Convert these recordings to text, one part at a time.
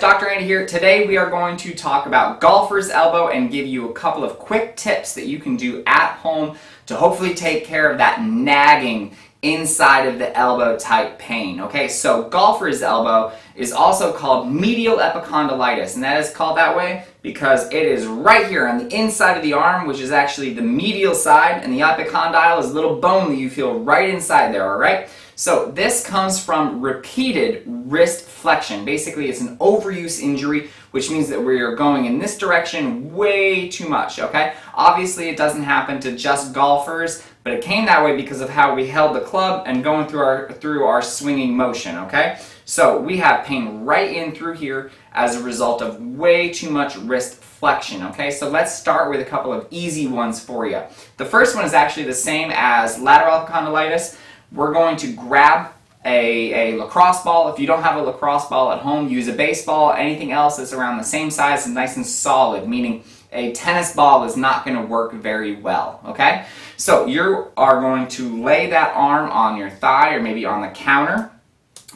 Dr. Andy here. Today we are going to talk about golfer's elbow and give you a couple of quick tips that you can do at home to hopefully take care of that nagging inside of the elbow type pain. Okay, so golfer's elbow is also called medial epicondylitis, and that is called that way because it is right here on the inside of the arm, which is actually the medial side, and the epicondyle is a little bone that you feel right inside there, all right? So this comes from repeated wrist flexion. Basically, it's an overuse injury, which means that we are going in this direction way too much, okay? Obviously, it doesn't happen to just golfers, but it came that way because of how we held the club and going through our swinging motion, okay? So we have pain right in through here as a result of way too much wrist flexion, okay? So let's start with a couple of easy ones for you. The first one is actually the same as lateral epicondylitis. We're going to grab a lacrosse ball. If you don't have a lacrosse ball at home, use a baseball. Anything else that's around the same size and nice and solid, meaning a tennis ball is not going to work very well, okay? So you are going to lay that arm on your thigh or maybe on the counter.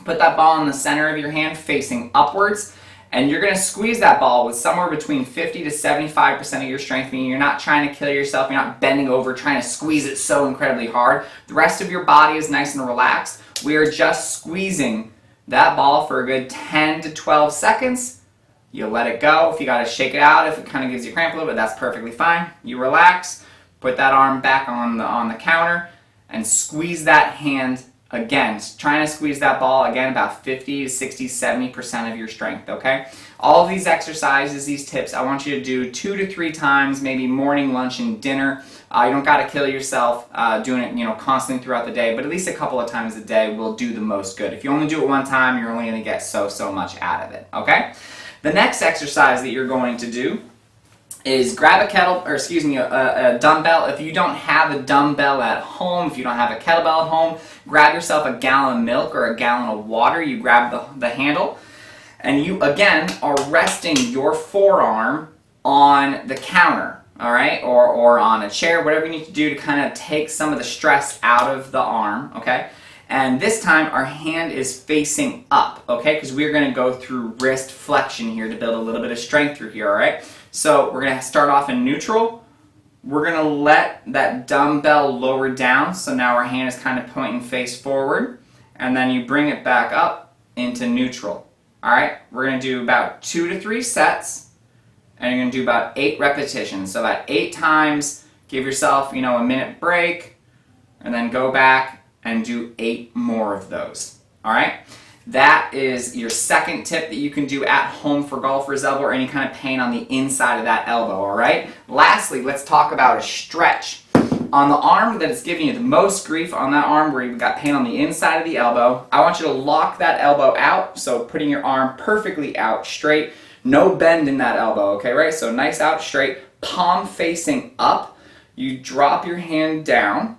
Put that ball in the center of your hand facing upwards, and you're going to squeeze that ball with somewhere between 50 to 75% of your strength, meaning you're not trying to kill yourself, you're not bending over trying to squeeze it so incredibly hard. The rest of your body is nice and relaxed. We are just squeezing that ball for a good 10 to 12 seconds. You let it go. If you got to shake it out, if it kind of gives you cramp a little bit, that's perfectly fine. You relax, put that arm back on the counter, and squeeze that hand again, trying to squeeze that ball again about 50 to 60, 70% of your strength, okay? All of these exercises, these tips, I want you to do 2 to 3 times, maybe morning, lunch, and dinner. You don't got to kill yourself doing it, constantly throughout the day, but at least a couple of times a day will do the most good. If you only do it one time, you're only going to get so much out of it, okay? The next exercise that you're going to do is grab a dumbbell. If you don't have a dumbbell at home, if you don't have a kettlebell at home, grab yourself a gallon of milk or a gallon of water. You grab the handle, and you again are resting your forearm on the counter, all right, or on a chair, whatever you need to do to kind of take some of the stress out of the arm, okay? And this time our hand is facing up, okay, because we're going to go through wrist flexion here to build a little bit of strength through here, all right? So we're going to start off in neutral. We're going to let that dumbbell lower down, so now our hand is kind of pointing face forward, and then you bring it back up into neutral. All right, we're going to do about 2 to 3 sets, and you're going to do about 8 repetitions. So about 8 times, give yourself, a minute break, and then go back and do 8 more of those. All right? That is your second tip that you can do at home for golfer's elbow or any kind of pain on the inside of that elbow, all right? Lastly, let's talk about a stretch. On the arm that is giving you the most grief, on that arm where you've got pain on the inside of the elbow, I want you to lock that elbow out, so putting your arm perfectly out straight, no bend in that elbow, okay, right? So nice out straight, palm facing up. You drop your hand down.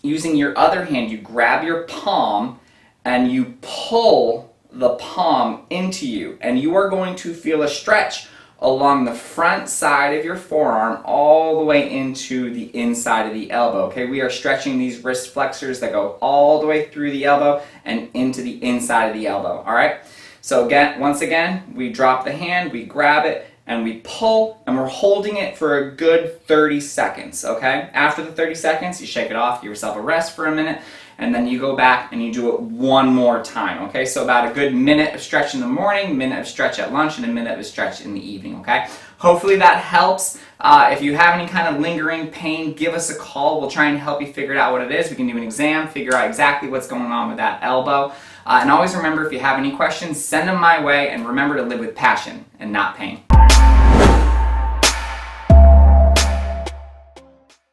Using your other hand, you grab your palm and you pull the palm into you, and you are going to feel a stretch along the front side of your forearm all the way into the inside of the elbow, okay? We are stretching these wrist flexors that go all the way through the elbow and into the inside of the elbow, all right? So once again, we drop the hand, we grab it, and we pull, and we're holding it for a good 30 seconds, okay? After the 30 seconds, you shake it off, give yourself a rest for a minute, and then you go back and you do it one more time, okay? So about a good minute of stretch in the morning, minute of stretch at lunch, and a minute of stretch in the evening, okay? Hopefully that helps. If you have any kind of lingering pain, give us a call. We'll try and help you figure out what it is. We can do an exam, figure out exactly what's going on with that elbow. And always remember, if you have any questions, send them my way, and remember to live with passion and not pain.